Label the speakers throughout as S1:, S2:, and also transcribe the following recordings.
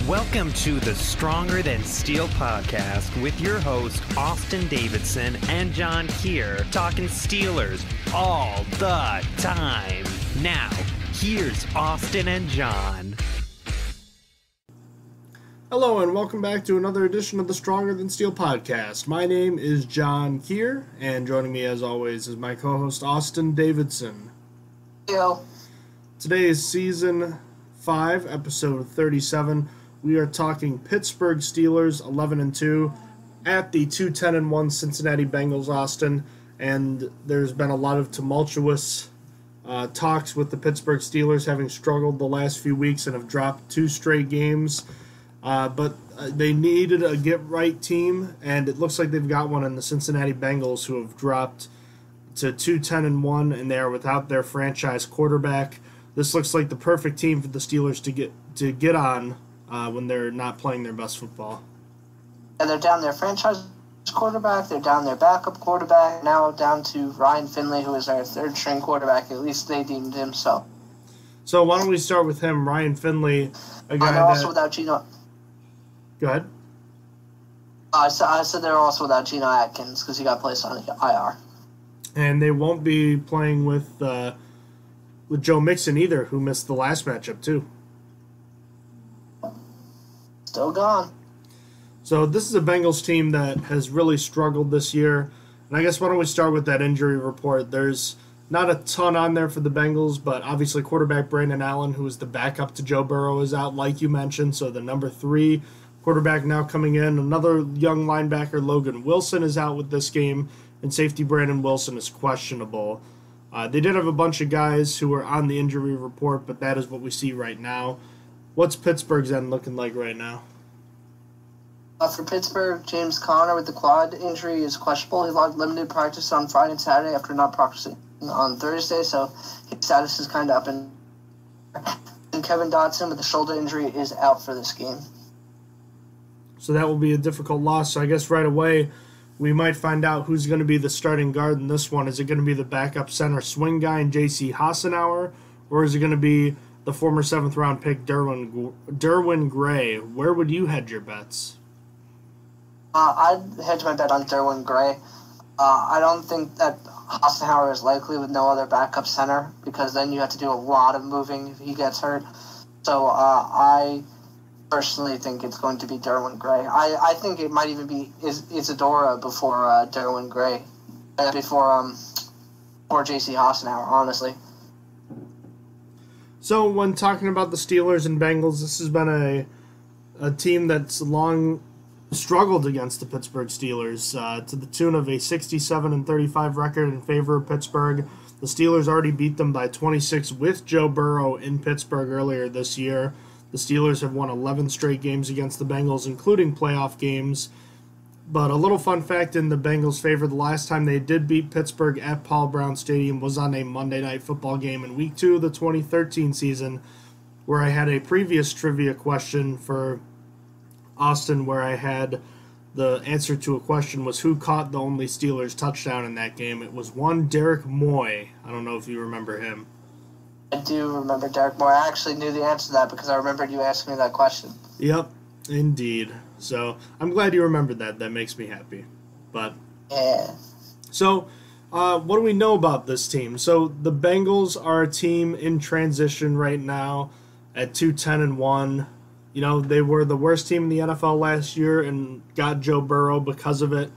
S1: Welcome to the Stronger Than Steel podcast with your host, Austin Davidson and John Keir, talking Steelers all the time. Now, here's Austin and John.
S2: Hello and welcome back to another edition of the Stronger Than Steel podcast. My name is John Keir, and joining me as always is my co-host, Austin Davidson.
S3: Yo.
S2: Today is Season 5, Episode 37. We are talking Pittsburgh Steelers 11-2 at the 2-10-1 Cincinnati Bengals, Austin, and there's been a lot of tumultuous talks with the Pittsburgh Steelers having struggled the last few weeks and have dropped 2 straight games, but they needed a get-right team, and it looks like they've got one in the Cincinnati Bengals, who have dropped to 2-10-1, and they are without their franchise quarterback. This looks like the perfect team for the Steelers to get on when they're not playing their best football.
S3: And they're down their franchise quarterback, they're down their backup quarterback, now down to Ryan Finley, who is their third-string quarterback. At least they deemed him so.
S2: So why don't we start with him, Ryan Finley, a guy
S3: they're also without Geno.
S2: Go ahead.
S3: I said they're also without Geno Atkins because he got placed on IR.
S2: And they won't be playing with Joe Mixon either, who missed the last matchup too.
S3: Still gone.
S2: So this is a Bengals team that has really struggled this year. And I guess why don't we start with that injury report. There's not a ton on there for the Bengals, but obviously quarterback Brandon Allen, who is the backup to Joe Burrow, is out, like you mentioned. So the number 3 quarterback now coming in. Another young linebacker, Logan Wilson, is out with this game, and safety Brandon Wilson is questionable. They did have a bunch of guys who were on the injury report, but that is what we see right now. What's Pittsburgh's end looking like right now?
S3: For Pittsburgh, James Conner with the quad injury is questionable. He logged limited practice on Friday and Saturday after not practicing on Thursday, so his status is kind of up. And Kevin Dotson with the shoulder injury is out for this game.
S2: So that will be a difficult loss. So I guess right away we might find out who's going to be the starting guard in this one. Is it going to be the backup center swing guy in J.C. Hassenauer, or is it going to be the former 7th-round pick Derwin Gray? Where would you hedge your bets?
S3: I'd hedge my bet on Derwin Gray. I don't think that Hassenauer is likely with no other backup center, because then you have to do a lot of moving if he gets hurt. So I personally think it's going to be Derwin Gray. I think it might even be Isadora before Derwin Gray, before J.C. Hassenauer, honestly.
S2: So when talking about the Steelers and Bengals, this has been a team that's long struggled against the Pittsburgh Steelers to the tune of a 67-35 record in favor of Pittsburgh. The Steelers already beat them by 26 with Joe Burrow in Pittsburgh earlier this year. The Steelers have won 11 straight games against the Bengals, including playoff games. But a little fun fact in the Bengals' favor, the last time they did beat Pittsburgh at Paul Brown Stadium was on a Monday Night Football game in Week 2 of the 2013 season, where I had a previous trivia question for Austin, where I had the answer to a question was who caught the only Steelers touchdown in that game. It was one Derek Moy. I don't know if you remember him.
S3: I do remember Derek Moore. I actually knew the answer to that because I remembered you asking me that question.
S2: Yep, indeed. So I'm glad you remembered that. That makes me happy. But
S3: yeah.
S2: So what do we know about this team? So the Bengals are a team in transition right now at 2-10-1. You know, they were the worst team in the NFL last year and got Joe Burrow because of it.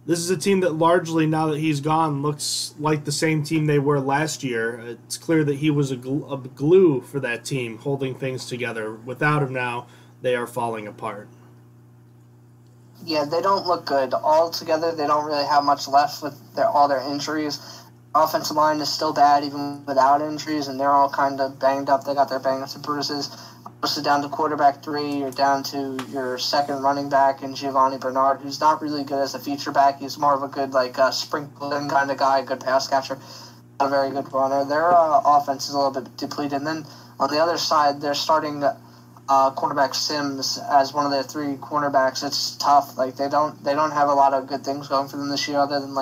S2: This is a team that largely, now that he's gone, looks like the same team they were last year. It's clear that he was a glue for that team, holding things together. Without him now, they are falling apart.
S3: Yeah, they don't look good. Altogether, they don't really have much left with all their injuries. Offensive line is still bad even without injuries, and they're all kind of banged up. They got their bang-ups and bruises. So down to quarterback 3, you're down to your second running back in Giovanni Bernard, who's not really good as a feature back. He's more of a good, sprinkling kind of guy, good pass catcher, not a very good runner. Their offense is a little bit depleted. And then on the other side, they're starting cornerback Sims as one of their 3 cornerbacks. It's tough. They don't have a lot of good things going for them this year, other than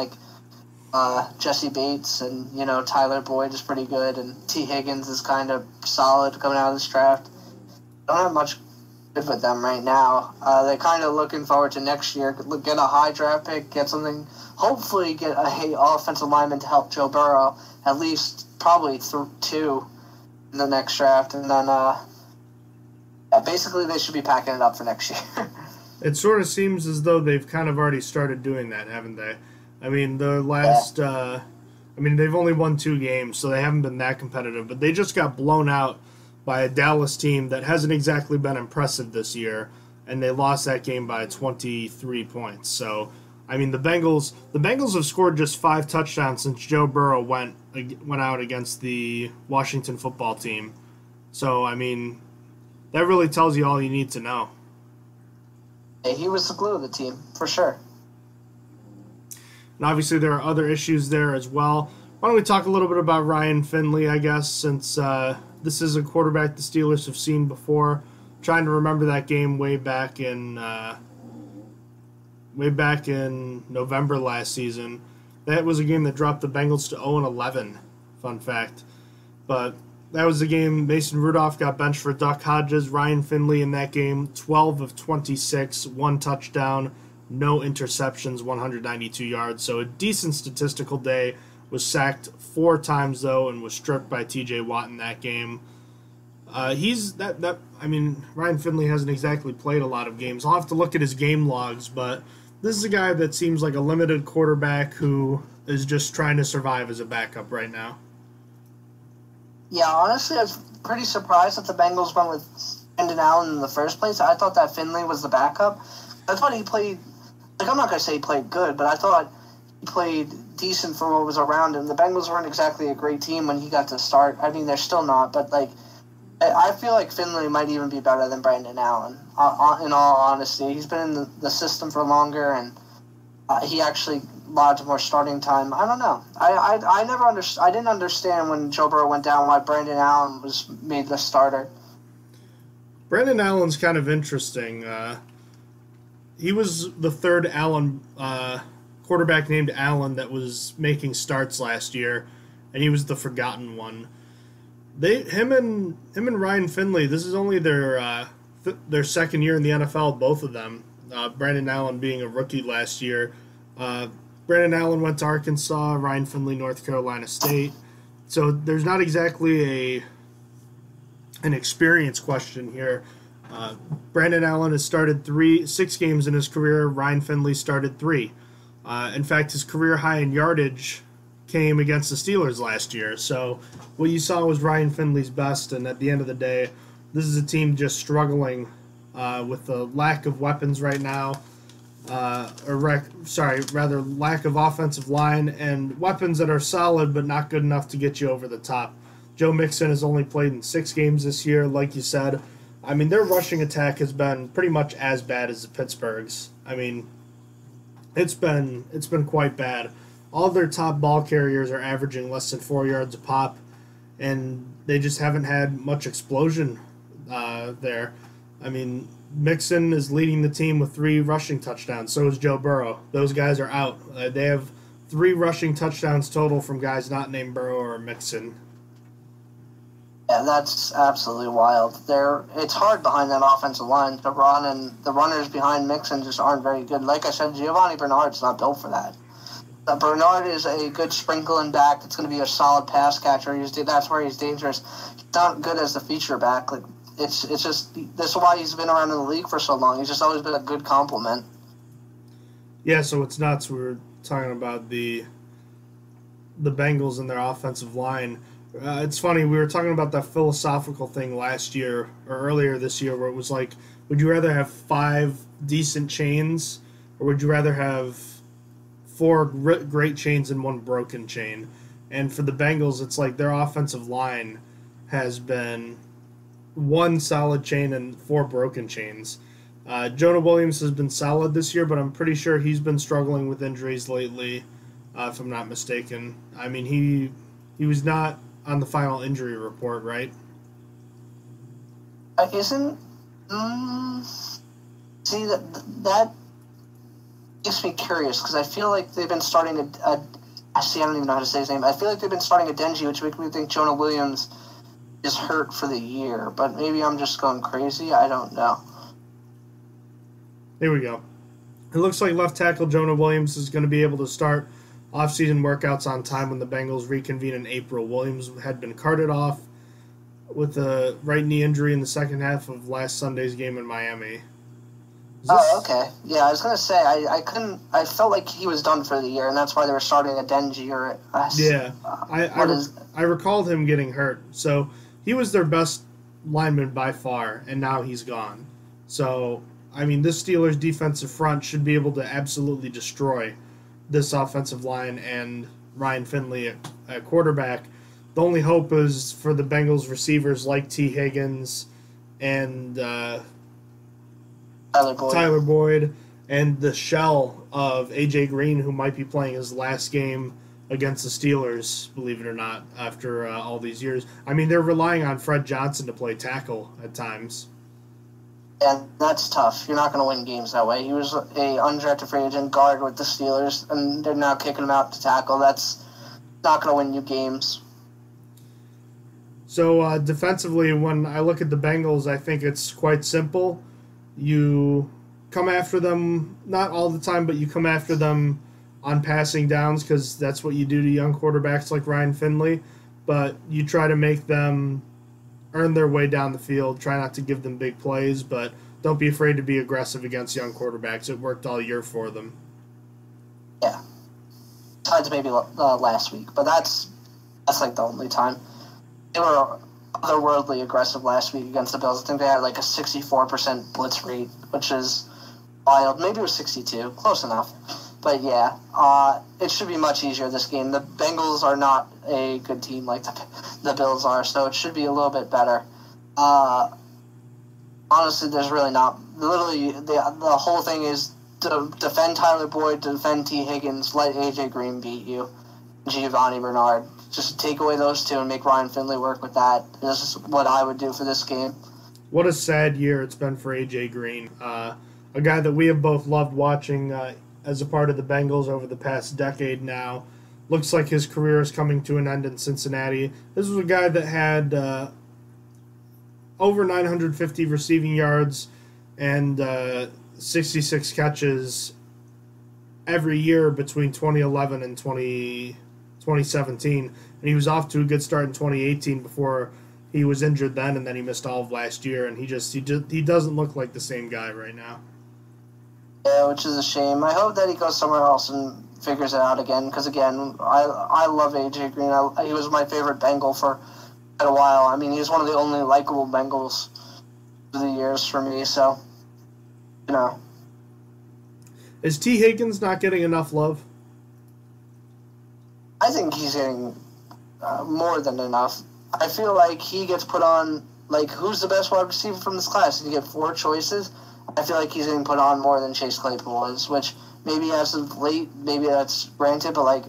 S3: Jesse Bates and Tyler Boyd is pretty good, and T. Higgins is kind of solid coming out of this draft. Don't have much good with them right now. They're kind of looking forward to next year. Get a high draft pick, get something. Hopefully, get a offensive lineman to help Joe Burrow. At least probably 2 in the next draft, and then basically they should be packing it up for next year.
S2: It sort of seems as though they've kind of already started doing that, haven't they? I mean, the last. They've only won 2 games, so they haven't been that competitive. But they just got blown out by a Dallas team that hasn't exactly been impressive this year, and they lost that game by 23 points. So, I mean, the Bengals have scored just 5 touchdowns since Joe Burrow went out against the Washington football team. So, I mean, that really tells you all you need to know.
S3: He was the glue of the team, for sure.
S2: And obviously there are other issues there as well. Why don't we talk a little bit about Ryan Finley, I guess, since this is a quarterback the Steelers have seen before. I'm trying to remember that game way back in November last season. That was a game that dropped the Bengals to 0-11, fun fact. But that was the game Mason Rudolph got benched for Duck Hodges. Ryan Finley in that game, 12 of 26, 1 touchdown, no interceptions, 192 yards. So a decent statistical day. Was sacked 4 times, though, and was stripped by T.J. Watt in that game. Ryan Finley hasn't exactly played a lot of games. I'll have to look at his game logs, but this is a guy that seems like a limited quarterback who is just trying to survive as a backup right now.
S3: Yeah, honestly, I was pretty surprised that the Bengals went with Brandon Allen in the first place. I thought that Finley was the backup. I thought he played, I'm not going to say he played good, but I thought he played decent for what was around him. The Bengals weren't exactly a great team when he got to start. I mean, they're still not, but I feel like Finley might even be better than Brandon Allen, in all honesty. He's been in the system for longer, and he actually lots more starting time. I don't know. I didn't understand when Joe Burrow went down why Brandon Allen was made the starter.
S2: Brandon Allen's kind of interesting. He was the third quarterback named Allen that was making starts last year, and he was the forgotten one. Him and Ryan Finley, this is only their second year in the NFL, both of them. Brandon Allen being a rookie last year. Brandon Allen went to Arkansas, Ryan Finley, North Carolina State. So there's not exactly an experience question here. Brandon Allen has started 6 games in his career. Ryan Finley started 3. In fact, his career high in yardage came against the Steelers last year. So what you saw was Ryan Finley's best, and at the end of the day, this is a team just struggling with the lack of weapons right now, lack of offensive line and weapons that are solid but not good enough to get you over the top. Joe Mixon has only played in 6 games this year, like you said. I mean, their rushing attack has been pretty much as bad as the Pittsburgh's. I mean, it's been quite bad. All of their top ball carriers are averaging less than 4 yards a pop, and they just haven't had much explosion there. I mean, Mixon is leading the team with 3 rushing touchdowns. So is Joe Burrow. Those guys are out. They have 3 rushing touchdowns total from guys not named Burrow or Mixon.
S3: Yeah, that's absolutely wild. It's hard behind that offensive line to run, and the runners behind Mixon just aren't very good. Like I said, Giovanni Bernard's not built for that. Bernard is a good sprinkling back that's going to be a solid pass catcher. That's where he's dangerous. He's not good as a feature back. It's just that's why he's been around in the league for so long. He's just always been a good compliment.
S2: Yeah, so it's nuts. We were talking about the Bengals and their offensive line. It's funny, we were talking about that philosophical thing last year or earlier this year where it was like, would you rather have 5 decent chains or would you rather have 4 great chains and 1 broken chain? And for the Bengals, it's like their offensive line has been 1 solid chain and 4 broken chains. Jonah Williams has been solid this year, but I'm pretty sure he's been struggling with injuries lately, if I'm not mistaken. I mean, he was not on the final injury report, right?
S3: Isn't... see, that makes me curious, because I feel like they've been starting I don't even know how to say his name. I feel like they've been starting a Denji, which makes me think Jonah Williams is hurt for the year, but maybe I'm just going crazy. I don't know.
S2: Here we go. It looks like left tackle Jonah Williams is going to be able to start off-season workouts on time when the Bengals reconvene in April. Williams had been carted off with a right knee injury in the second half of last Sunday's game in Miami.
S3: Okay. Yeah, I was gonna say I felt like he was done for the year, and that's why they were starting a Denji or
S2: I recalled him getting hurt. So he was their best lineman by far, and now he's gone. So I mean, this Steelers defensive front should be able to absolutely destroy this offensive line and Ryan Finley at quarterback. The only hope is for the Bengals receivers like T. Higgins and Tyler Boyd and the shell of A.J. Green, who might be playing his last game against the Steelers, believe it or not, after all these years. I mean, they're relying on Fred Johnson to play tackle at times.
S3: Yeah, that's tough. You're not going to win games that way. He was a undrafted free agent guard with the Steelers, and they're now kicking him out to tackle. That's not going to win you games.
S2: So defensively, when I look at the Bengals, I think it's quite simple. You come after them, not all the time, but you come after them on passing downs because that's what you do to young quarterbacks like Ryan Finley. But you try to make them earn their way down the field. Try not to give them big plays, but don't be afraid to be aggressive against young quarterbacks. It worked all year for them.
S3: Yeah. Besides maybe last week, but that's like the only time. They were otherworldly aggressive last week against the Bills. I think they had like a 64% blitz rate, which is wild. Maybe it was 62. Close enough. But yeah, it should be much easier this game. The Bengals are not a good team like the Bills are, so it should be a little bit better. Honestly, there's really not. Literally, the whole thing is to defend Tyler Boyd, to defend T. Higgins, let A.J. Green beat you, Giovanni Bernard. Just take away those two and make Ryan Finley work with that. This is what I would do for this game.
S2: What a sad year it's been for A.J. Green. A guy that we have both loved watching as a part of the Bengals over the past decade now. Looks like his career is coming to an end in Cincinnati. This was a guy that had over 950 receiving yards and 66 catches every year between 2011 and 2017, and he was off to a good start in 2018 before he was injured then, and then he missed all of last year, and he doesn't look like the same guy right now.
S3: Yeah, which is a shame. I hope that he goes somewhere else and figures it out again, because again, I love A.J. Green. He was my favorite Bengal for quite a while. I mean, he's one of the only likable Bengals through the years for me, so, you know.
S2: Is T. Higgins not getting enough love?
S3: I think he's getting more than enough. I feel like he gets put on, like, who's the best wide receiver from this class? Did you get 4 choices? I feel like he's getting put on more than Chase Claypool is, which maybe as of late, maybe that's granted, but, like,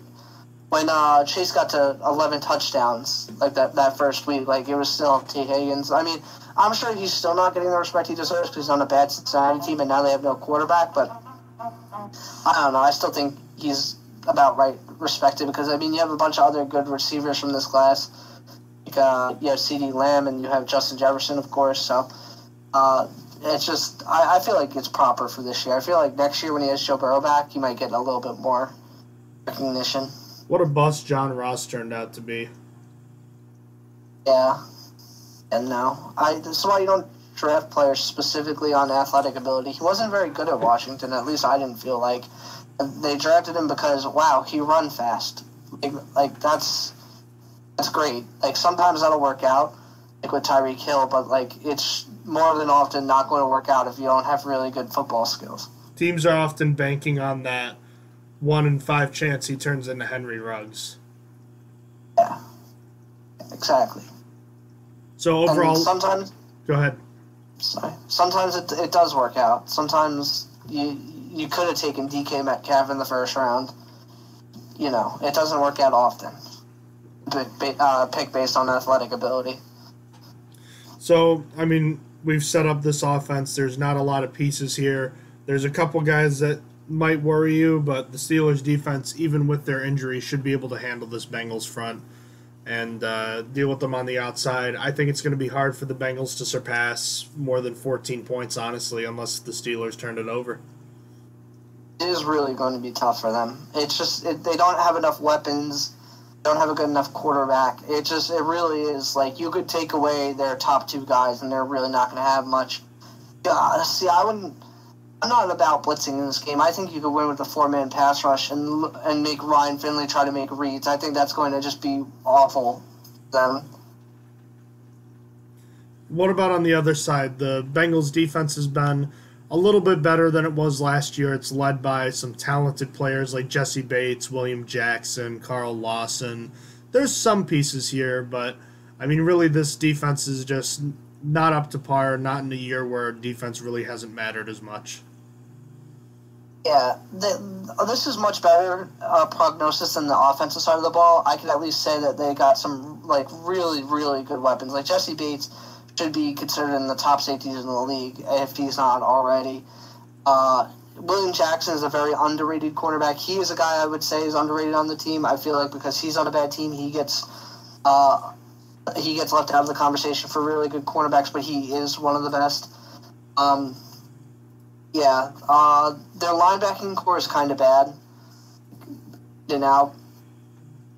S3: when Chase got to 11 touchdowns, like, that first week, like, it was still T. Higgins. I mean, I'm sure he's still not getting the respect he deserves because he's on a bad Cincinnati team and now they have no quarterback, but I don't know. I still think he's about right respected because, I mean, you have a bunch of other good receivers from this class. Like, you have C.D. Lamb and you have Justin Jefferson, of course, so it's just, I feel like it's proper for this year. I feel like next year when he has Joe Burrow back, he might get a little bit more recognition.
S2: What a bust John Ross turned out to be.
S3: Yeah. And no. That's why you don't draft players specifically on athletic ability. He wasn't very good at Washington, at least I didn't feel like. They drafted him because, wow, he run fast. Like that's great. Like, sometimes that'll work out, like with Tyreek Hill, but, like, it's more than often not going to work out if you don't have really good football skills.
S2: Teams are often banking on that 1 in 5 chance he turns into Henry Ruggs.
S3: Yeah, exactly.
S2: So overall,
S3: sometimes,
S2: go ahead.
S3: Sorry. Sometimes it does work out. Sometimes you could have taken DK Metcalf in the first round. You know, it doesn't work out often. Pick based on athletic ability.
S2: So, I mean, we've set up this offense. There's not a lot of pieces here. There's a couple guys that might worry you, but the Steelers' defense, even with their injuries, should be able to handle this Bengals front. and deal with them on the outside. I think it's going to be hard for the Bengals to surpass more than 14 points, honestly, unless the Steelers turn it over.
S3: It is really going to be tough for them. It's just they don't have enough weapons. They don't have a good enough quarterback. It really is like you could take away their top two guys, and they're really not going to have much. See, I'm not about blitzing in this game. I think you could win with a 4-man pass rush and make Ryan Finley try to make reads. I think that's going to just be awful for them.
S2: What about on the other side? The Bengals defense has been a little bit better than it was last year. It's led by some talented players like Jesse Bates, William Jackson, Carl Lawson. There's some pieces here, but, I mean, really this defense is just not up to par, not in a year where defense really hasn't mattered as much.
S3: Yeah, this is much better prognosis than the offensive side of the ball. I can at least say that they got some like really, really good weapons. Like Jesse Bates should be considered in the top safeties in the league if he's not already. William Jackson is a very underrated cornerback. He is a guy I would say is underrated on the team. I feel like because he's on a bad team, he gets left out of the conversation for really good cornerbacks, but he is one of the best. Their linebacking core is kind of bad. They don't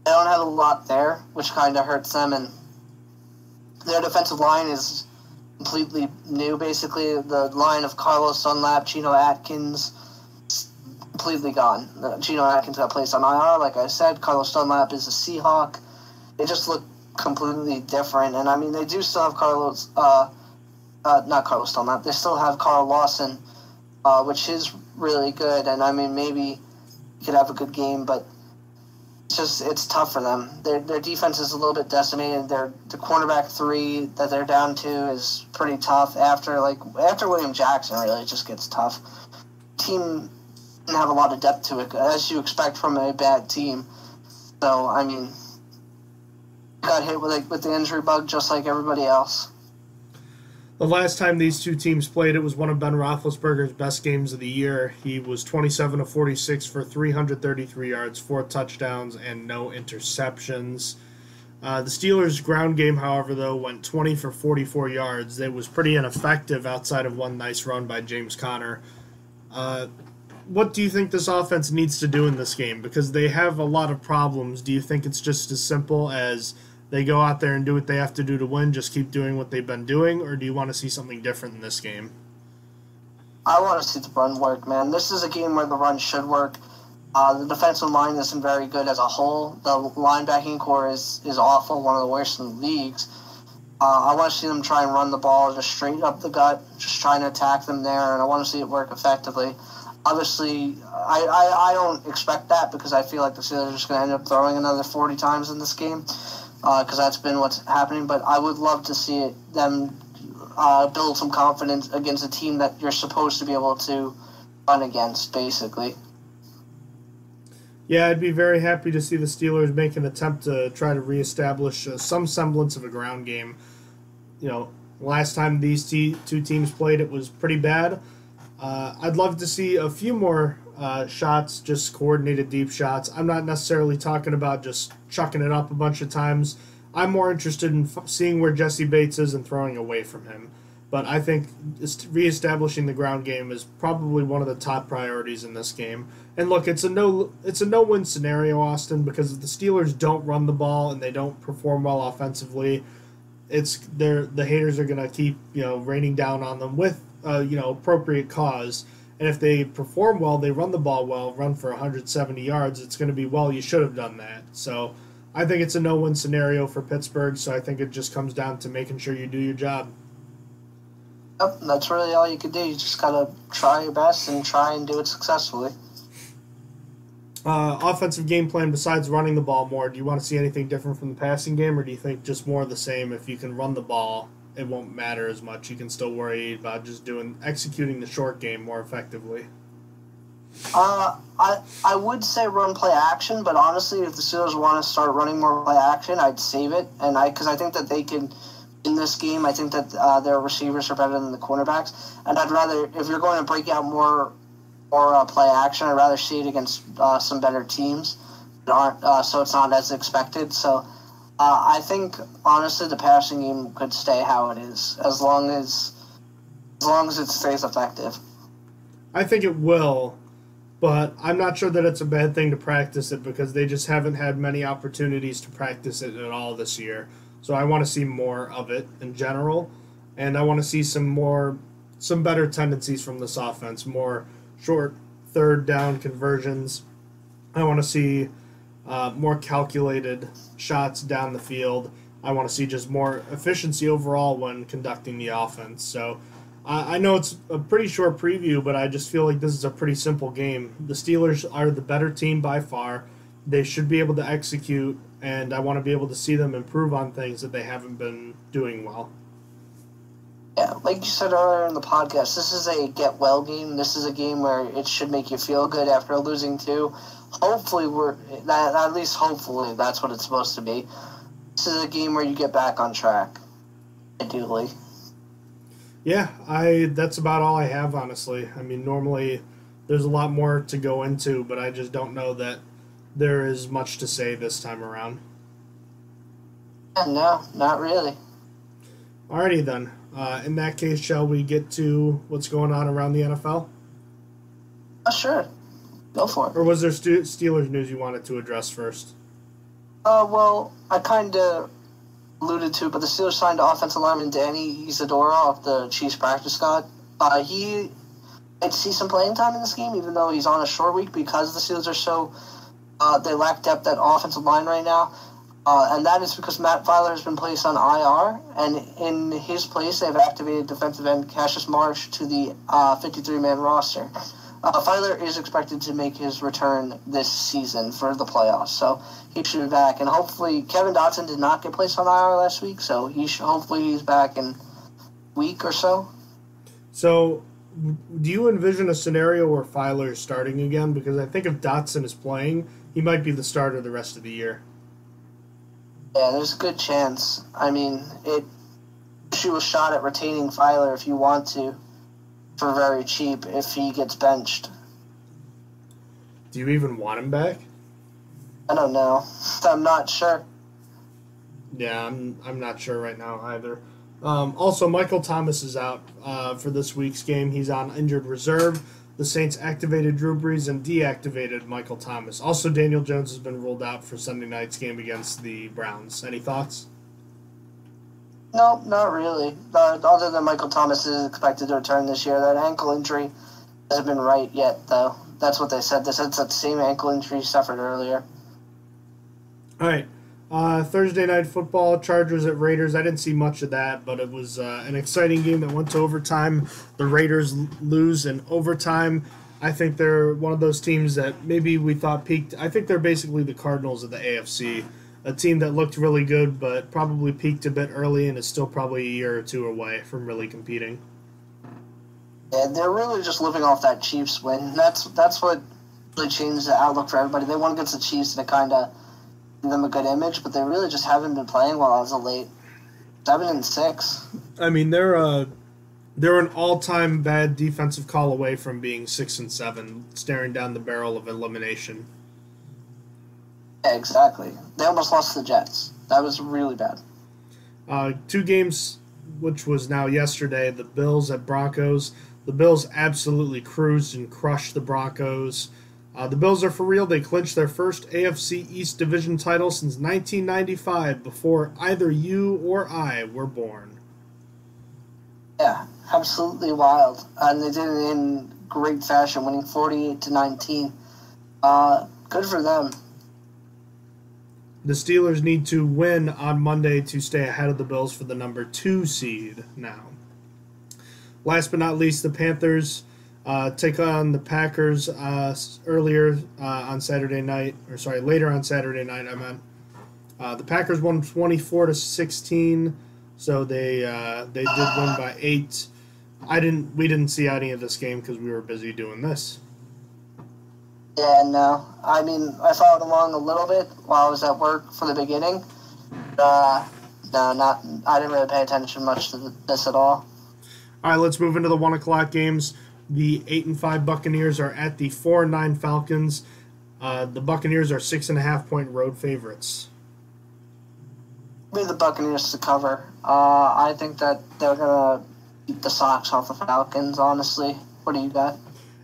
S3: have a lot there, which kind of hurts them, and their defensive line is completely new, basically. The line of Carlos Dunlap, Geno Atkins, completely gone. Geno Atkins got placed on IR, like I said. Carlos Dunlap is a Seahawk. They just look completely different, and I mean, they do still have not Carlos Dunlap, they still have Carl Lawson, which is really good, and I mean, maybe he could have a good game, but it's tough for them. Their defense is a little bit decimated. The cornerback 3 that they're down to is pretty tough. After William Jackson, really, it just gets tough. Team didn't have a lot of depth to it, as you expect from a bad team. So, I mean, got hit with the injury bug just like everybody else.
S2: The last time these two teams played, it was one of Ben Roethlisberger's best games of the year. He was 27 of 46 for 333 yards, 4 touchdowns, and no interceptions. The Steelers' ground game, however, though, went 20 for 44 yards. It was pretty ineffective outside of one nice run by James Conner. What do you think this offense needs to do in this game? Because they have a lot of problems. Do you think it's just as simple as they go out there and do what they have to do to win, just keep doing what they've been doing, or do you want to see something different in this game?
S3: I want to see the run work, man. This is a game where the run should work. The defensive line isn't very good as a whole. The linebacking core is awful, one of the worst in the leagues. I want to see them try and run the ball just straight up the gut, just trying to attack them there, and I want to see it work effectively. Obviously, I don't expect that because I feel like the Steelers are just going to end up throwing another 40 times in this game. Because that's been what's happening, but I would love to see them build some confidence against a team that you're supposed to be able to run against, basically.
S2: Yeah, I'd be very happy to see the Steelers make an attempt to try to reestablish some semblance of a ground game. You know, last time these two teams played, it was pretty bad. I'd love to see a few more shots, just coordinated deep shots. I'm not necessarily talking about just chucking it up a bunch of times. I'm more interested in seeing where Jesse Bates is and throwing away from him. But I think reestablishing the ground game is probably one of the top priorities in this game. And look, it's a no-win scenario, Austin, because if the Steelers don't run the ball and they don't perform well offensively, the haters are going to keep raining down on them with appropriate cause. And if they perform well, they run the ball well, run for 170 yards, it's going to be, well, you should have done that. So I think it's a no-win scenario for Pittsburgh, so I think it just comes down to making sure you do your job.
S3: Yep, that's really all you can do. You just got to try your best and try and do it successfully.
S2: Offensive game plan besides running the ball more, do you want to see anything different from the passing game, or do you think just more of the same? If you can run the ball, it won't matter as much. You can still worry about just executing the short game more effectively.
S3: I would say run play action, but honestly, if the Steelers want to start running more play action, I'd save it, because I think that they can. In this game, I think that their receivers are better than the cornerbacks, and I'd rather, if you're going to break out more play action, I'd rather see it against some better teams that aren't, so it's not as expected. So I think honestly the passing game could stay how it is as long as it stays effective.
S2: I think it will, but I'm not sure that it's a bad thing to practice it because they just haven't had many opportunities to practice it at all this year. So I want to see more of it in general, and I want to see some better tendencies from this offense, more short third down conversions. I want to see more calculated shots down the field. I want to see just more efficiency overall when conducting the offense. So I know it's a pretty short preview, but I just feel like this is a pretty simple game. The Steelers are the better team by far. They should be able to execute, and I want to be able to see them improve on things that they haven't been doing well.
S3: Yeah, like you said earlier in the podcast, this is a get-well game. This is a game where it should make you feel good after losing two. Hopefully, at least hopefully that's what it's supposed to be. This is a game where you get back on track, ideally.
S2: Yeah, that's about all I have, honestly. I mean, normally there's a lot more to go into, but I just don't know that there is much to say this time around.
S3: Yeah, no, not really.
S2: Alrighty then. In that case, shall we get to what's going on around the NFL?
S3: Sure. Go for it.
S2: Or was there Steelers news you wanted to address first?
S3: Well, I kind of alluded to, but the Steelers signed offensive lineman Danny Isadora off the Chiefs practice squad. He might see some playing time in this game, even though he's on a short week because the Steelers are so they lack depth at offensive line right now. And that is because Matt Filer has been placed on IR, and in his place, they've activated defensive end Cassius Marsh to the 53-man roster. Filer is expected to make his return this season for the playoffs, so he should be back. And hopefully, Kevin Dotson did not get placed on IR last week, so hopefully he's back in a week or so.
S2: So, do you envision a scenario where Filer is starting again? Because I think if Dotson is playing, he might be the starter the rest of the year.
S3: Yeah, there's a good chance. I mean, shoot a shot at retaining Filer if you want to, for very cheap if he gets benched.
S2: Do you even want him back?
S3: I don't know. I'm not sure.
S2: Yeah, I'm not sure right now either. Also, Michael Thomas is out for this week's game. He's on injured reserve. The Saints activated Drew Brees and deactivated Michael Thomas. Also, Daniel Jones has been ruled out for Sunday night's game against the Browns. Any thoughts?
S3: No, not really. Other than Michael Thomas is expected to return this year. That ankle injury hasn't been right yet, though. That's what they said. They said it's the same ankle injury he suffered earlier.
S2: All right. Thursday night football, Chargers at Raiders. I didn't see much of that, but it was an exciting game that went to overtime. The Raiders lose in overtime. I think they're one of those teams that maybe we thought peaked. I think they're basically the Cardinals of the AFC, a team that looked really good but probably peaked a bit early and is still probably a year or two away from really competing.
S3: Yeah, they're really just living off that Chiefs win. That's what really changed the outlook for everybody. They won against the Chiefs and it kind of them a good image, but they really just haven't been playing well as of late. 7-6.
S2: I mean, they're an all-time bad defensive call away from being 6-7, staring down the barrel of elimination.
S3: Yeah, exactly. They almost lost to the Jets. That was really bad.
S2: 2 games, which was now yesterday, the Bills at Broncos. The Bills absolutely cruised and crushed the Broncos. The Bills are for real. They clinched their first AFC East Division title since 1995, before either you or I were born.
S3: Yeah, absolutely wild. And they did it in great fashion, winning 48-19. Good for them.
S2: The Steelers need to win on Monday to stay ahead of the Bills for the number 2 seed now. Last but not least, the Panthers take on the Packers later on Saturday night. I meant. The Packers won 24-16, so they did win by 8. We didn't see any of this game because we were busy doing this.
S3: Yeah, no. I mean, I followed along a little bit while I was at work for the beginning. I didn't really pay attention much to this at all.
S2: All right, let's move into the 1 o'clock games. The 8-5 Buccaneers are at the 4-9 Falcons. The Buccaneers are 6.5-point road favorites.
S3: me the Buccaneers to cover. I think that they're going to beat the socks off the Falcons, honestly. What do you got?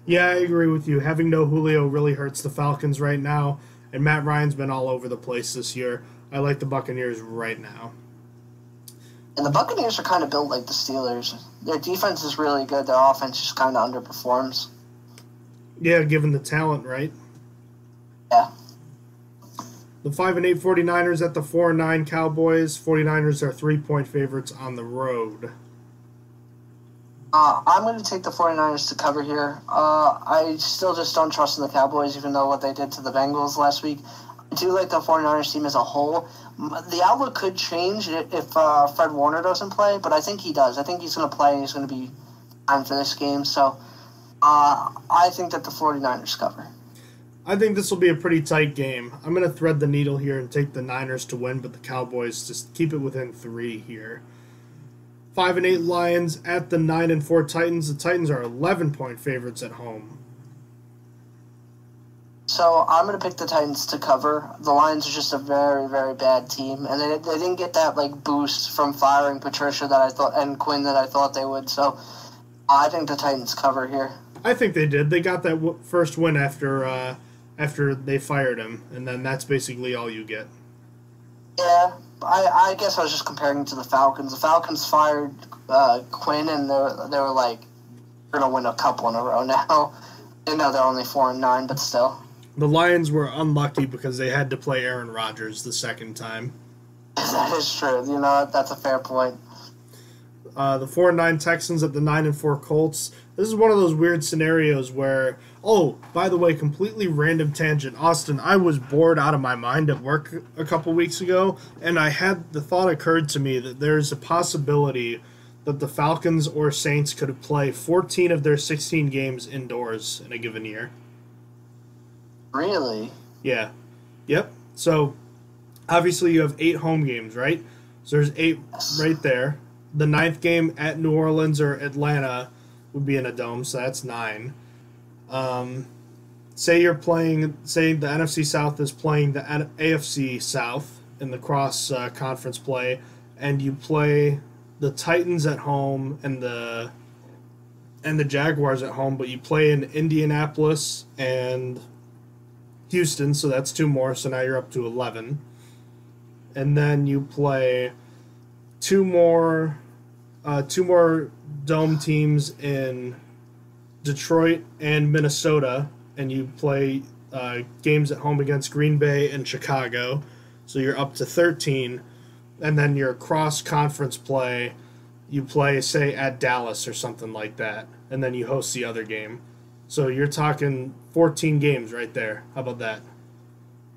S2: Yeah, I agree with you. Having no Julio really hurts the Falcons right now, and Matt Ryan's been all over the place this year. I like the Buccaneers right now.
S3: And the Buccaneers are kind of built like the Steelers. Their defense is really good. Their offense just kind of underperforms.
S2: Yeah, given the talent, right?
S3: Yeah.
S2: The 5-8 49ers at the 4-9 Cowboys. 49ers are 3-point favorites on the road.
S3: I'm going to take the 49ers to cover here. I still just don't trust in the Cowboys, even though what they did to the Bengals last week. I do like the 49ers team as a whole. The outlook could change if Fred Warner doesn't play, but I think he does. I think he's going to play and he's going to be fine for this game. So I think that the 49ers cover.
S2: I think this will be a pretty tight game. I'm going to thread the needle here and take the Niners to win, but the Cowboys just keep it within 3 here. 5-8 Lions at the 9-4 Titans. The Titans are 11-point favorites at home.
S3: So I'm going to pick the Titans to cover. The Lions are just a very, very bad team, and they didn't get that boost from firing Patricia that I thought and Quinn that I thought they would. So I think the Titans cover here.
S2: I think they did. They got that first win after they fired him, and then that's basically all you get.
S3: Yeah, I guess I was just comparing to the Falcons. The Falcons fired Quinn, and they were like, we're going to win a couple in a row now. You know, they're only 4-9, but still.
S2: The Lions were unlucky because they had to play Aaron Rodgers the second time.
S3: That is true. You know, that's a fair point.
S2: The 4-9 Texans at the 9-4 Colts. This is one of those weird scenarios where, oh, by the way, completely random tangent. Austin, I was bored out of my mind at work a couple weeks ago, and the thought occurred to me that there's a possibility that the Falcons or Saints could play 14 of their 16 games indoors in a given year.
S3: Really?
S2: Yeah. Yep. So, obviously you have 8 home games, right? So there's 8 right there. The 9th game at New Orleans or Atlanta would be in a dome, so that's 9. Say the NFC South is playing the AFC South in the cross-conference play, and you play the Titans at home and the Jaguars at home, but you play in Indianapolis and Houston, so that's 2 more, so now you're up to 11. And then you play two more dome teams in Detroit and Minnesota, and you play games at home against Green Bay and Chicago, so you're up to 13. And then your cross-conference play, you play, say, at Dallas or something like that, and then you host the other game. So you're talking 14 games right there. How about that?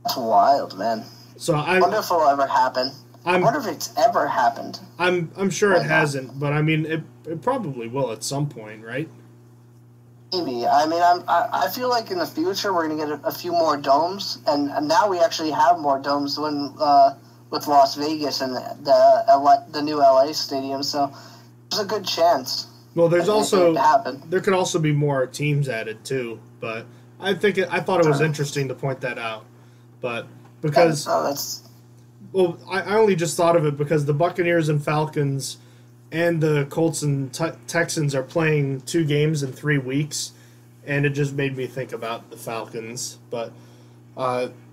S3: That's wild, man.
S2: So
S3: I wonder if it'll ever happen. I wonder if it's ever happened.
S2: I'm sure it hasn't, but I mean, it probably will at some point, right?
S3: Maybe. I mean, I feel like in the future we're going to get a few more domes, and now we actually have more domes with Las Vegas and the new LA stadium, so there's a good chance.
S2: Well, there could also be more teams added too, but I thought it was interesting to point that out, but because well, I only just thought of it because the Buccaneers and Falcons and the Colts and Texans are playing 2 games in 3 weeks, and it just made me think about the Falcons. But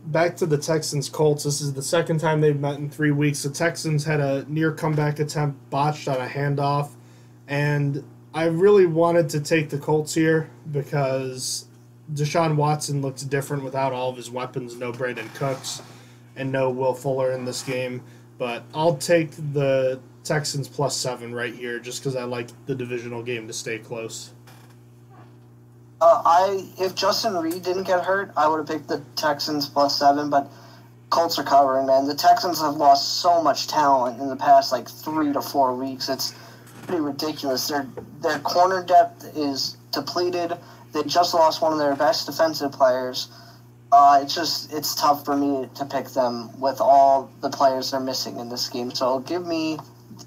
S2: back to the Texans-Colts, this is the second time they've met in 3 weeks. The Texans had a near comeback attempt botched on a handoff, and I really wanted to take the Colts here because Deshaun Watson looks different without all of his weapons. No Brandon Cooks and no Will Fuller in this game. But I'll take the Texans +7 right here just because I like the divisional game to stay close.
S3: If Justin Reed didn't get hurt, I would have picked the Texans +7, but Colts are covering, man. The Texans have lost so much talent in the past 3 to 4 weeks. It's pretty ridiculous. Their corner depth is depleted. They just lost one of their best defensive players. It's tough for me to pick them with all the players they're missing in this game. So give me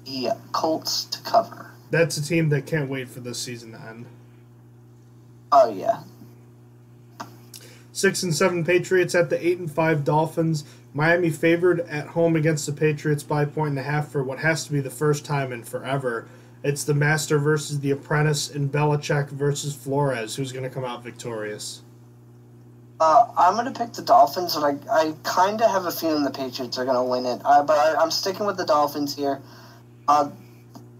S3: the Colts to cover.
S2: That's a team that can't wait for this season to end.
S3: Oh, yeah.
S2: 6-7 Patriots at the 8-5 Dolphins. Miami favored at home against the Patriots by 1.5 for what has to be the first time in forever. It's the master versus the apprentice and Belichick versus Flores. Who's going to come out victorious?
S3: I'm going to pick the Dolphins, and I kind of have a feeling the Patriots are going to win it. I'm sticking with the Dolphins here. The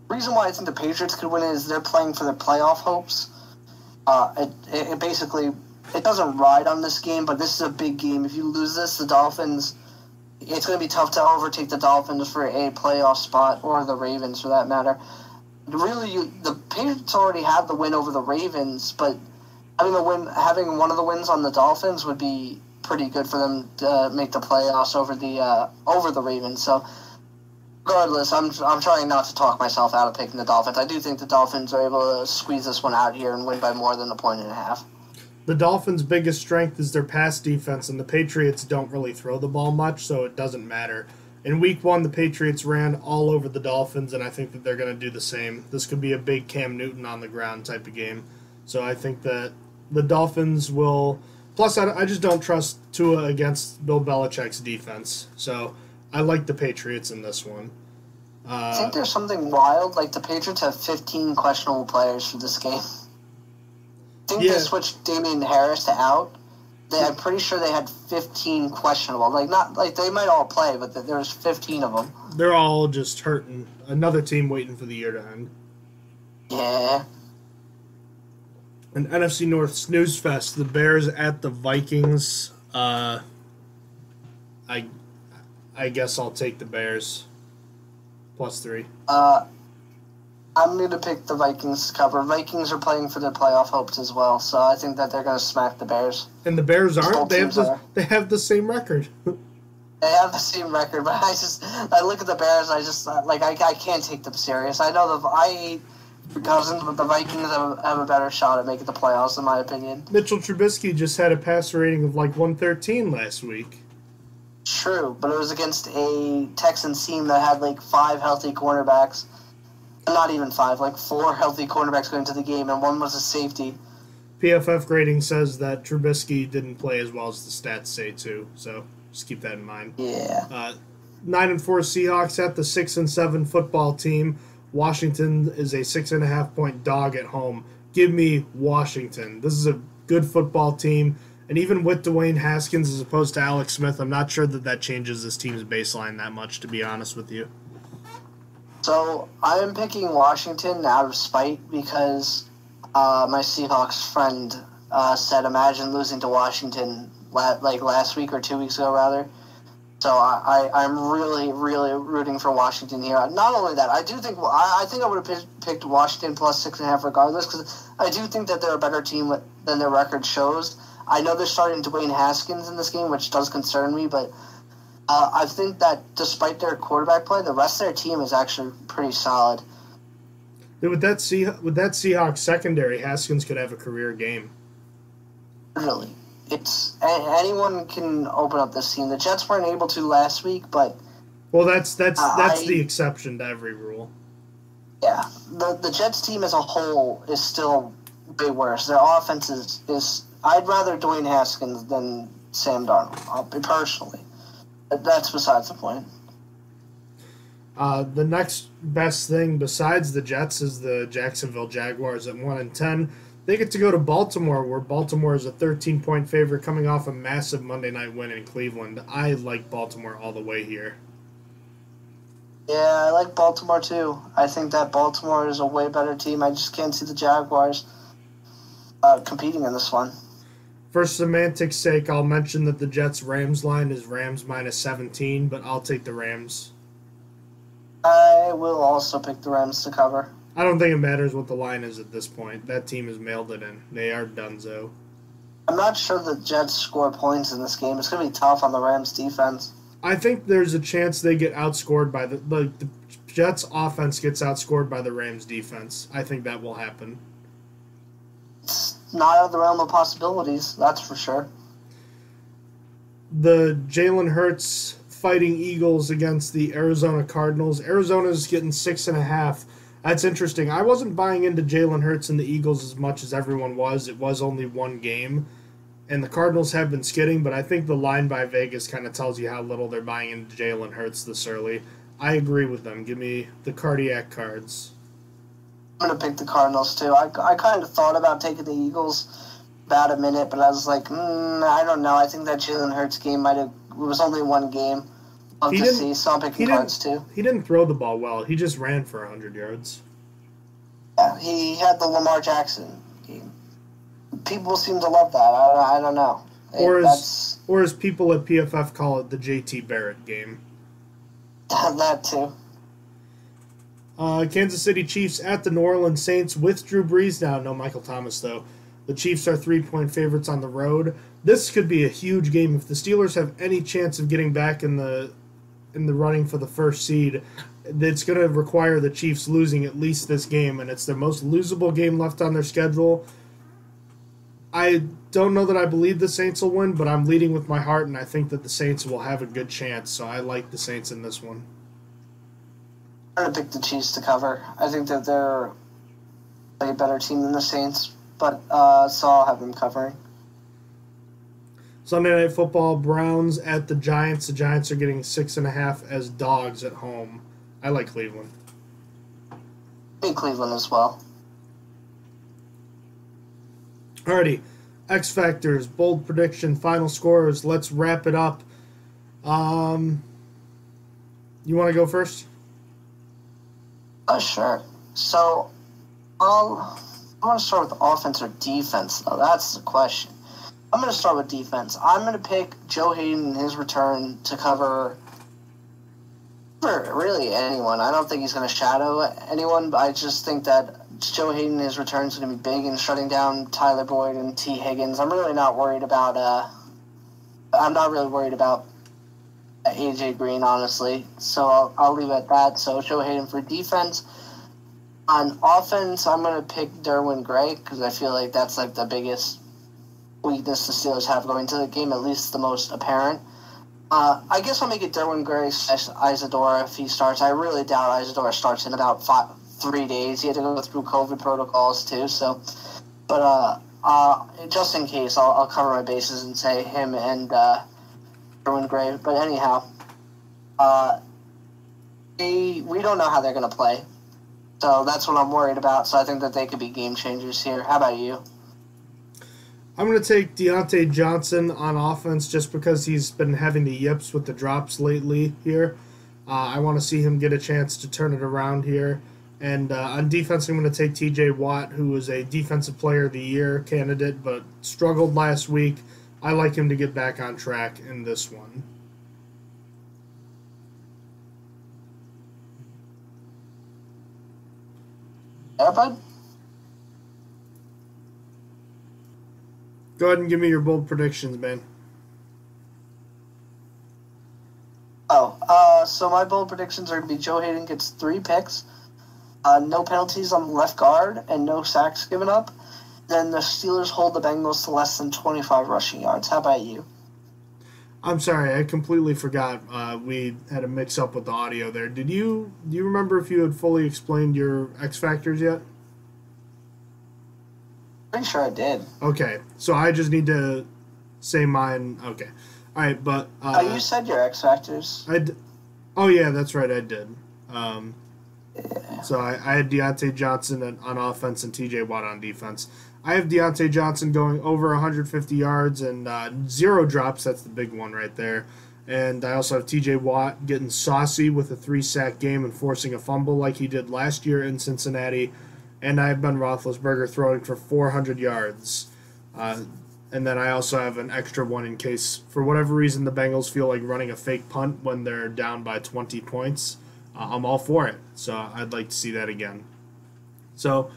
S3: reason why I think the Patriots could win it is they're playing for their playoff hopes. It basically, it doesn't ride on this game, but this is a big game. If you lose this, the Dolphins, it's going to be tough to overtake the Dolphins for a playoff spot, or the Ravens for that matter. Really, the Patriots already have the win over the Ravens, but having one of the wins on the Dolphins would be pretty good for them to make the playoffs over the Ravens. So, regardless, I'm trying not to talk myself out of picking the Dolphins. I do think the Dolphins are able to squeeze this one out here and win by more than 1.5.
S2: The Dolphins' biggest strength is their pass defense, and the Patriots don't really throw the ball much, so it doesn't matter. In Week 1, the Patriots ran all over the Dolphins, and I think that they're going to do the same. This could be a big Cam Newton on the ground type of game. So I think that the Dolphins will... Plus, I just don't trust Tua against Bill Belichick's defense. So I like the Patriots in this one.
S3: I think there's something wild. Like, the Patriots have 15 questionable players for this game. I think they switched Damian Harris to out. I'm pretty sure they had 15 questionable. They might all play, but there's 15 of them.
S2: They're all just hurting. Another team waiting for the year to end.
S3: Yeah.
S2: An NFC North snooze fest. The Bears at the Vikings. I guess I'll take the Bears. +3.
S3: I'm going to pick the Vikings to cover. Vikings are playing for their playoff hopes as well, so I think that they're going to smack the Bears.
S2: And the Bears aren't. They have the same record.
S3: They have the same record, but I look at the Bears, I can't take them serious. I know I hate the Cousins, but the Vikings have a better shot at making the playoffs, in my opinion.
S2: Mitchell Trubisky just had a passer rating of 113 last week.
S3: True, but it was against a Texans team that had 5 healthy cornerbacks. Not even 5, 4 healthy cornerbacks going into the game, and one was a safety.
S2: PFF grading says that Trubisky didn't play as well as the stats say, too, so just keep that in mind.
S3: Yeah.
S2: 9-4 Seahawks at the 6-7 football team. Washington is a 6.5-point dog at home. Give me Washington. This is a good football team, and even with Dwayne Haskins as opposed to Alex Smith, I'm not sure that changes this team's baseline that much, to be honest with you.
S3: So I am picking Washington out of spite because my Seahawks friend said, "Imagine losing to Washington last week or 2 weeks ago, rather." So I'm really, really rooting for Washington here. Not only that, I think I would have picked Washington +6.5 regardless, because I do think that they're a better team than their record shows. I know they're starting Dwayne Haskins in this game, which does concern me, but I think that despite their quarterback play, the rest of their team is actually pretty solid.
S2: With that Seahawks secondary, Haskins could have a career game.
S3: Really. Anyone can open up this team. The Jets weren't able to last week, but...
S2: Well, that's the exception to every rule.
S3: Yeah. The Jets team as a whole is still way worse. Their offense is I'd rather Dwayne Haskins than Sam Darnold, personally. That's besides the point.
S2: The next best thing besides the Jets is the Jacksonville Jaguars at 1-10. They get to go to Baltimore, where Baltimore is a 13-point favorite coming off a massive Monday night win in Cleveland. I like Baltimore all the way here.
S3: Yeah, I like Baltimore too. I think that Baltimore is a way better team. I just can't see the Jaguars competing in this one.
S2: For semantics' sake, I'll mention that the Jets-Rams line is Rams -17, but I'll take the Rams.
S3: I will also pick the Rams to cover.
S2: I don't think it matters what the line is at this point. That team has mailed it in. They are donezo.
S3: I'm not sure the Jets score points in this game. It's going to be tough on the Rams' defense.
S2: I think there's a chance they get outscored by the Jets' offense gets outscored by the Rams' defense. I think that will happen.
S3: It's not out of the realm of possibilities, that's for sure.
S2: The Jalen Hurts Fighting Eagles against the Arizona Cardinals. Arizona's getting 6.5. That's interesting. I wasn't buying into Jalen Hurts and the Eagles as much as everyone was. It was only one game. And the Cardinals have been skidding, but I think the line by Vegas kind of tells you how little they're buying into Jalen Hurts this early. I agree with them. Give me the cardiac cards.
S3: I'm going to pick the Cardinals, too. I kind of thought about taking the Eagles about a minute, but I was like, I don't know. I think that Jalen Hurts game it was only one game. Love to see, so I'm picking Cards, too.
S2: He didn't throw the ball well. He just ran for 100 yards.
S3: Yeah, he had the Lamar Jackson game. People seem to love that. I don't know.
S2: Or as people at PFF call it, the JT Barrett game.
S3: That too.
S2: Kansas City Chiefs at the New Orleans Saints with Drew Brees now. No Michael Thomas, though. The Chiefs are 3-point favorites on the road. This could be a huge game. If the Steelers have any chance of getting back in the running for the first seed, it's going to require the Chiefs losing at least this game, and it's their most losable game left on their schedule. I don't know that I believe the Saints will win, but I'm leading with my heart, and I think that the Saints will have a good chance, so I like the Saints in this one.
S3: I'm going to pick the Chiefs to cover. I think that they're a better team than the Saints, but so I'll have them covering.
S2: Sunday Night Football, Browns at the Giants. The Giants are getting 6.5 as dogs at home. I like Cleveland.
S3: I think Cleveland as well.
S2: Alrighty, X Factors, bold prediction, final scores. Let's wrap it up. You want to go first?
S3: Sure. So, I want to start with offense or defense, though. That's the question. I'm going to start with defense. I'm going to pick Joe Hayden in his return to cover for really anyone. I don't think he's going to shadow anyone, but I just think that Joe Hayden in his return is going to be big in shutting down Tyler Boyd and T. Higgins. I'm really not worried about AJ Green, honestly. So I'll leave it at that. So Joe Hayden for defense. On offense, I'm going to pick Derwin Gray because I feel like that's like the biggest weakness the Steelers have going to the game, at least the most apparent. I guess I'll make it Derwin Gray / Isadora if he starts. I really doubt Isadora starts in about 3 days. He had to go through COVID protocols too. So, but just in case, I'll cover my bases and say him and Derwin Gray. But anyhow, we don't know how they're going to play. So that's what I'm worried about. So I think that they could be game changers here. How about you?
S2: I'm going to take Deontay Johnson on offense just because he's been having the yips with the drops lately here. I want to see him get a chance to turn it around here. And on defense, I'm going to take T.J. Watt, who was a Defensive Player of the Year candidate but struggled last week. I like him to get back on track in this one.
S3: Yeah, bud?
S2: Go ahead and give me your bold predictions, man.
S3: So my bold predictions are going to be Joe Hayden gets 3 picks, no penalties on the left guard, and no sacks given up. Then the Steelers hold the Bengals to less than 25 rushing yards. How about you?
S2: I'm sorry, I completely forgot. We had a mix-up with the audio there. Do you remember if you had fully explained your X Factors yet?
S3: Pretty sure I did.
S2: Okay, so I just need to say mine. Okay. All right, but...
S3: you said your X Factors.
S2: Oh, yeah, that's right, I did.
S3: Yeah.
S2: So I had Deontay Johnson on offense and T.J. Watt on defense. I have Deontay Johnson going over 150 yards and 0 drops. That's the big one right there. And I also have T.J. Watt getting saucy with a 3-sack game and forcing a fumble like he did last year in Cincinnati. And I have Ben Roethlisberger throwing for 400 yards. And then I also have an extra one in case, for whatever reason, the Bengals feel like running a fake punt when they're down by 20 points. I'm all for it. So I'd like to see that again. So,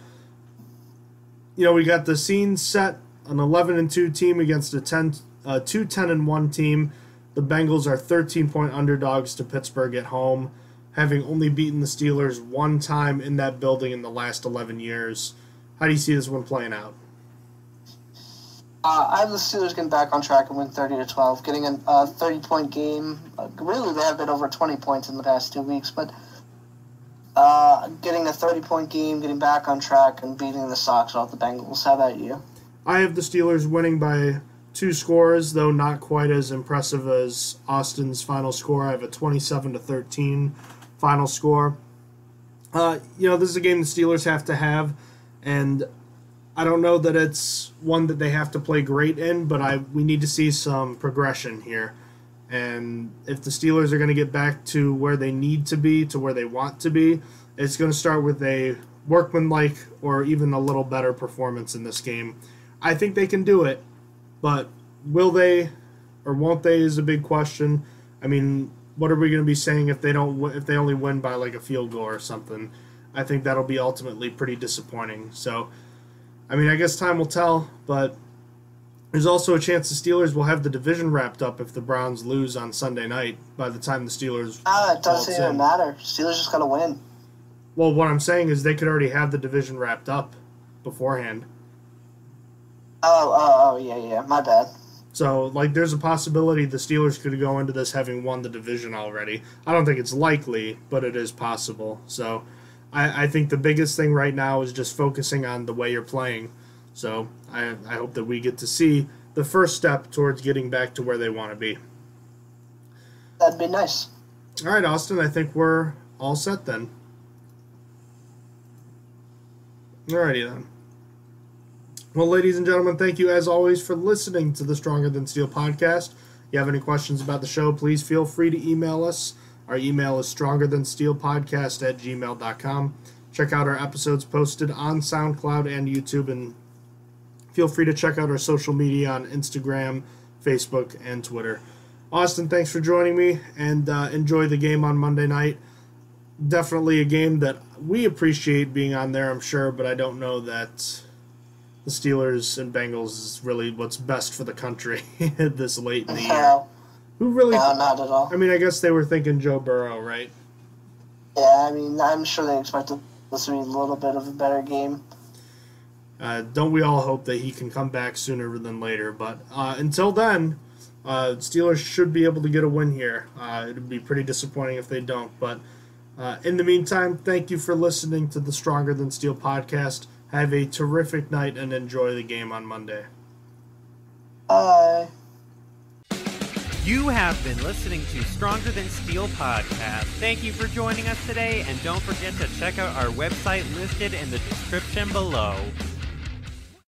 S2: we got the scene set, an 11-2 team against a 2-10-1 team. The Bengals are 13-point underdogs to Pittsburgh at home, having only beaten the Steelers one time in that building in the last 11 years. How do you see this one playing out?
S3: I have the Steelers getting back on track and win 30-12, getting a 30-point game. Really, they have been over 20 points in the past 2 weeks, but getting a 30-point game, getting back on track, and beating the socks off the Bengals. How about you?
S2: I have the Steelers winning by two scores, though not quite as impressive as Austin's final score. I have a 27-13 final score. This is a game the Steelers have to have, and I don't know that it's one that they have to play great in, but we need to see some progression here. And if the Steelers are going to get back to where they need to be, to where they want to be, it's going to start with a workmanlike or even a little better performance in this game. I think they can do it, but will they or won't they is a big question. I mean, what are we going to be saying if they only win by like a field goal or something? I think that'll be ultimately pretty disappointing. So, I mean, I guess time will tell, but there's also a chance the Steelers will have the division wrapped up if the Browns lose on Sunday night by the time the Steelers...
S3: It doesn't even matter. Steelers just got to win.
S2: Well, what I'm saying is they could already have the division wrapped up beforehand.
S3: Yeah, my bad.
S2: So, like, there's a possibility the Steelers could go into this having won the division already. I don't think it's likely, but it is possible. So, I think the biggest thing right now is just focusing on the way you're playing. So, I hope that we get to see the first step towards getting back to where they want to be.
S3: That'd be nice.
S2: All right, Austin, I think we're all set then. Alrighty then. Well, ladies and gentlemen, thank you as always for listening to the Stronger Than Steel podcast. If you have any questions about the show, please feel free to email us. Our email is strongerthansteelpodcast@gmail.com. Check out our episodes posted on SoundCloud and YouTube, and feel free to check out our social media on Instagram, Facebook, and Twitter. Austin, thanks for joining me, and enjoy the game on Monday night. Definitely a game that we appreciate being on there, I'm sure, but I don't know that the Steelers and Bengals is really what's best for the country this late in the year. Who really?
S3: No, not at all.
S2: I mean, I guess they were thinking Joe Burrow, right?
S3: Yeah, I mean, I'm sure they expected this to be a little bit of a better game.
S2: Don't we all hope that he can come back sooner than later? But until then, Steelers should be able to get a win here. It would be pretty disappointing if they don't. But in the meantime, thank you for listening to the Stronger Than Steel podcast. Have a terrific night and enjoy the game on Monday.
S3: Bye.
S1: You have been listening to Stronger Than Steel podcast. Thank you for joining us today, and don't forget to check out our website listed in the description below.